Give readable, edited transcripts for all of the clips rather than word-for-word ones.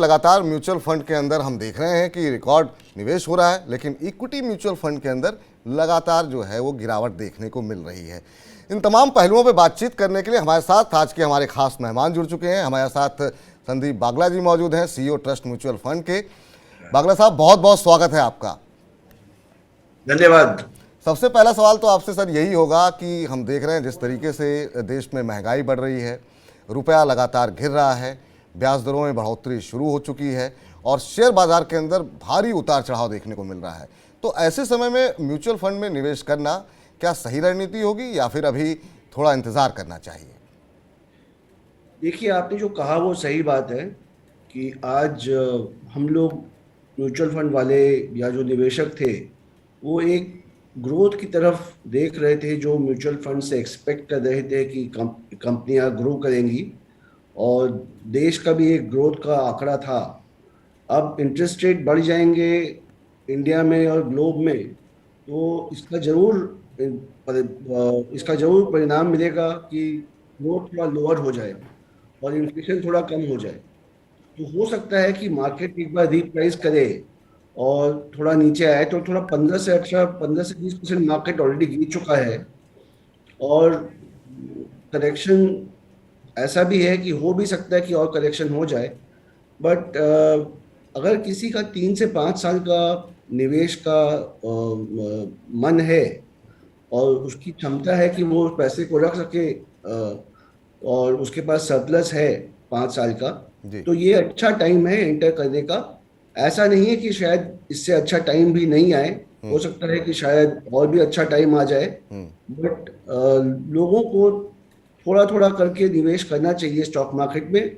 लगातार mutual fund के अंदर हम देख रहे हैं कि रिकॉर्ड निवेश हो रहा है, लेकिन इक्विटी म्यूचुअल फंड के अंदर लगातार जो है वो गिरावट देखने को मिल रही है। इन तमाम पहलुओं पर बातचीत करने के लिए हमारे साथ आज के हमारे खास मेहमान जुड़ चुके हैं। हमारे साथ संदीप बागला जी मौजूद हैं, सीईओ ट्रस्ट म्यूचुअल फंड के। बागला साहब, बहुत बहुत स्वागत है आपका। धन्यवाद। सबसे पहला सवाल तो आपसे सर यही होगा कि हम देख रहे हैं जिस तरीके से देश में महंगाई बढ़ रही है, रुपया लगातार गिर रहा है, ब्याज दरों में बढ़ोतरी शुरू हो चुकी है और शेयर बाजार के अंदर भारी उतार चढ़ाव देखने को मिल रहा है। तो ऐसे समय में म्यूचुअल फंड में निवेश करना क्या सही रणनीति होगी या फिर अभी थोड़ा इंतजार करना चाहिए? देखिए, आपने जो कहा वो सही बात है कि आज हम लोग म्यूचुअल फंड वाले या जो निवेशक थे वो एक ग्रोथ की तरफ देख रहे थे, जो म्यूचुअल फंड से एक्सपेक्ट कर रहे थे कि कंपनियां ग्रो करेंगी और देश का भी एक ग्रोथ का आंकड़ा था। अब इंटरेस्ट रेट बढ़ जाएंगे इंडिया में और ग्लोब में, तो इसका जरूर परिणाम मिलेगा कि ग्रोथ थोड़ा लोअर हो जाए और इन्फ्लेशन थोड़ा कम हो जाए। तो हो सकता है कि मार्केट एक बार रीप्राइस करे और थोड़ा नीचे आए, तो थोड़ा 15 से 20% मार्केट ऑलरेडी गिर चुका है और करेक्शन ऐसा भी है कि हो भी सकता है कि और करेक्शन हो जाए। बट अगर किसी का 3 से 5 साल का निवेश का मन है और उसकी क्षमता है कि वो पैसे को रख सके और उसके पास सरप्लस है 5 साल का, तो ये अच्छा टाइम है एंटर करने का। ऐसा नहीं है कि शायद इससे अच्छा टाइम भी नहीं आए, हो सकता है कि शायद और भी अच्छा टाइम आ जाए। बट लोगों को थोड़ा थोड़ा करके निवेश करना चाहिए स्टॉक मार्केट में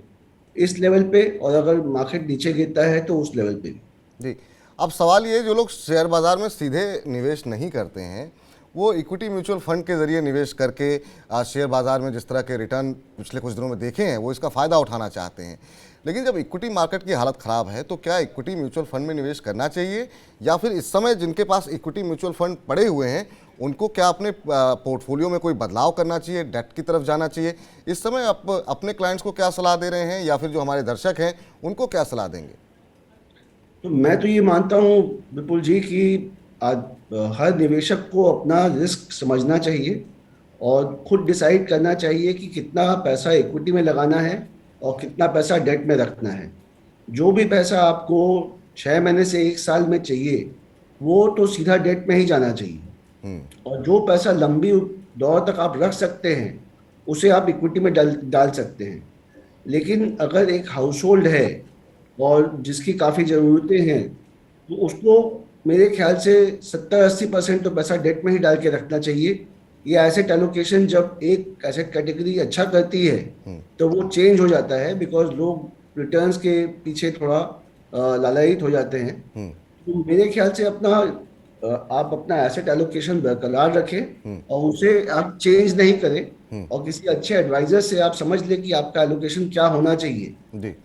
इस लेवल पे, और अगर मार्केट नीचे गिरता है तो उस लेवल पे भी। जी, अब सवाल ये, जो लोग शेयर बाजार में सीधे निवेश नहीं करते हैं वो इक्विटी म्यूचुअल फंड के जरिए निवेश करके आज शेयर बाजार में जिस तरह के रिटर्न पिछले कुछ दिनों में देखे हैं वो इसका फ़ायदा उठाना चाहते हैं। लेकिन जब इक्विटी मार्केट की हालत ख़राब है तो क्या इक्विटी म्यूचुअल फंड में निवेश करना चाहिए, या फिर इस समय जिनके पास इक्विटी म्यूचुअल फंड पड़े हुए हैं उनको क्या अपने पोर्टफोलियो में कोई बदलाव करना चाहिए, डेट की तरफ जाना चाहिए? इस समय आप अपने क्लाइंट्स को क्या सलाह दे रहे हैं, या फिर जो हमारे दर्शक हैं उनको क्या सलाह देंगे? तो मैं तो ये मानता हूँ विपुल जी कि आज हर निवेशक को अपना रिस्क समझना चाहिए और खुद डिसाइड करना चाहिए कि कितना पैसा इक्विटी में लगाना है और कितना पैसा डेट में रखना है। जो भी पैसा आपको 6 महीने से 1 साल में चाहिए वो तो सीधा डेट में ही जाना चाहिए, और जो पैसा लंबी दौर तक आप रख सकते हैं उसे आप इक्विटी में डाल सकते हैं। लेकिन अगर एक हाउस होल्ड है और जिसकी काफ़ी ज़रूरतें हैं तो उसको मेरे ख्याल से 70-80% तो पैसा डेट में ही डाल के रखना चाहिए। ये एसेट एलोकेशन जब एक एसेट कैटेगरी अच्छा करती है तो वो चेंज हो जाता है, बिकॉज लोग रिटर्न्स के पीछे थोड़ा लालायित हो जाते हैं। तो मेरे ख्याल से आप अपना एसेट एलोकेशन बरकरार रखें और उसे आप चेंज नहीं करें, और किसी अच्छे एडवाइजर से आप समझ लें कि आपका एलोकेशन क्या होना चाहिए। जी,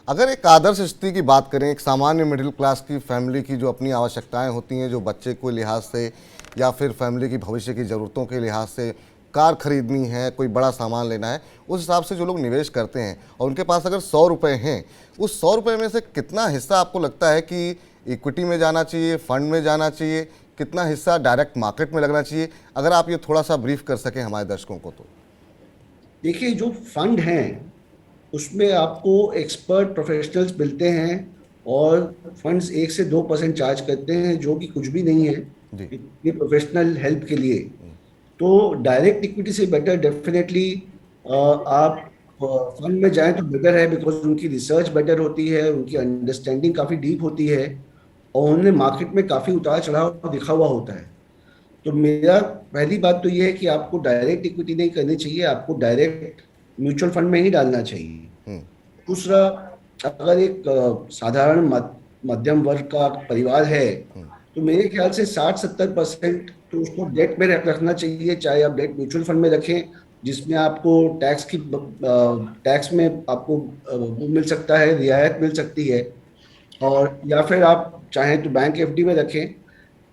अगर एक आदर्श स्थिति की बात करें, एक सामान्य मिडिल क्लास की फैमिली की जो अपनी आवश्यकताएं होती हैं, जो बच्चे के लिहाज से या फिर फैमिली की भविष्य की ज़रूरतों के लिहाज से कार खरीदनी है, कोई बड़ा सामान लेना है, उस हिसाब से जो लोग निवेश करते हैं और उनके पास अगर 100 रुपये हैं, उस 100 रुपये में से कितना हिस्सा आपको लगता है कि इक्विटी में जाना चाहिए, फंड में जाना चाहिए, कितना हिस्सा डायरेक्ट मार्केट में लगना चाहिए? अगर आप ये थोड़ा सा ब्रीफ कर सकें हमारे दर्शकों को तो। देखिए, जो फंड हैं उसमें आपको एक्सपर्ट प्रोफेशनल्स मिलते हैं और फंड्स 1 से 2% चार्ज करते हैं, जो कि कुछ भी नहीं है इतनी प्रोफेशनल हेल्प के लिए। तो डायरेक्ट इक्विटी से बेटर डेफिनेटली आप फंड में जाएं तो बेटर है, बिकॉज उनकी रिसर्च बेटर होती है, उनकी अंडरस्टैंडिंग काफ़ी डीप होती है और उन्हें मार्केट में काफ़ी उतार चढ़ाव दिखा हुआ होता है। तो मेरा पहली बात तो ये है कि आपको डायरेक्ट इक्विटी नहीं करनी चाहिए, आपको डायरेक्ट म्यूचुअल फंड में ही डालना चाहिए। दूसरा, अगर एक साधारण मध्यम वर्ग का परिवार है तो मेरे ख्याल से 60-70% तो उसको डेट में रखना चाहिए, चाहे आप डेट म्यूचुअल फंड में रखें जिसमें आपको टैक्स में आपको वो मिल सकता है, रियायत मिल सकती है, और या फिर आप चाहें तो बैंक एफडी में रखें।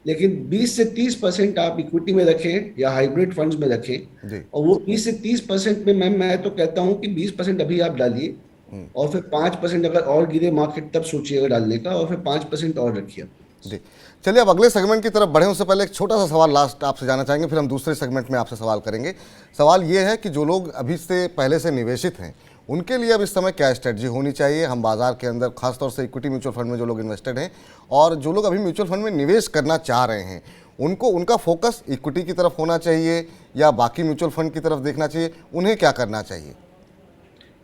लेकिन 20 से 30% आप इक्विटी में रखें या हाइब्रिड फंड्स में रखें, और वो 20 से 30% में मैं तो कहता हूं कि 20% अभी आप डालिए और फिर 5% अगर और गिरे मार्केट तब सोचिएगा डालने का, और फिर 5% और रखिए। जी, चलिए अब अगले सेगमेंट की तरफ बढ़े उससे पहले एक छोटा सा सवाल लास्ट आपसे जानना चाहेंगे, फिर हम दूसरे सेगमेंट में आपसे सवाल करेंगे। सवाल ये है कि जो लोग अभी से पहले से निवेशित हैं उनके लिए अब इस समय क्या स्ट्रेटजी होनी चाहिए। हम बाजार के अंदर खासतौर से इक्विटी म्यूचुअल फंड में जो लोग इन्वेस्टेड हैं और जो लोग अभी म्यूचुअल फंड में निवेश करना चाह रहे हैं, उनको उनका फोकस इक्विटी की तरफ होना चाहिए या बाकी म्यूचुअल फंड की तरफ देखना चाहिए, उन्हें क्या करना चाहिए?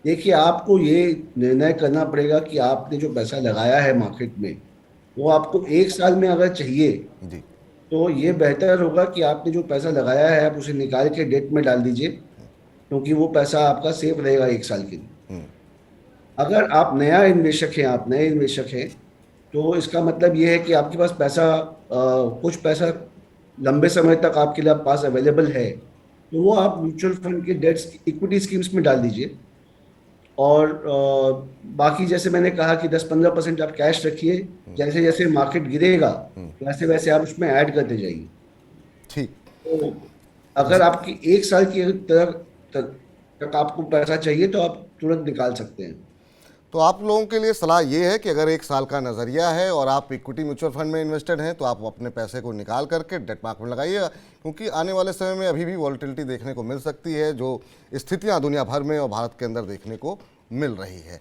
देखिए, आपको ये निर्णय करना पड़ेगा कि आपने जो पैसा लगाया है मार्केट में, वो आपको 1 साल में अगर चाहिए जी। तो ये बेहतर होगा कि आपने जो पैसा लगाया है आप उसे निकाल के डेट में डाल दीजिए, क्योंकि वो पैसा आपका सेफ रहेगा 1 साल के लिए। अगर आप नया इन्वेस्टक हैं, आप नए इन्वेस्टक हैं, तो इसका मतलब ये है कि आपके पास पैसा, कुछ पैसा लंबे समय तक आपके लिए पास अवेलेबल है, तो वो आप म्यूचुअल फंड के डेट्स इक्विटी स्कीम्स में डाल दीजिए। और बाकी जैसे मैंने कहा कि 10-15% आप कैश रखिए, जैसे जैसे मार्केट गिरेगा वैसे वैसे आप उसमें ऐड करते जाइए। ठीक। तो अगर आपकी 1 साल की तक आपको पैसा चाहिए तो आप तुरंत निकाल सकते हैं। तो आप लोगों के लिए सलाह ये है कि अगर 1 साल का नज़रिया है और आप इक्विटी म्यूचुअल फंड में इन्वेस्टेड हैं तो आप अपने पैसे को निकाल करके डेट मार्केट में लगाइएगा, क्योंकि आने वाले समय में अभी भी वॉलेटिलिटी देखने को मिल सकती है, जो स्थितियां दुनिया भर में और भारत के अंदर देखने को मिल रही है।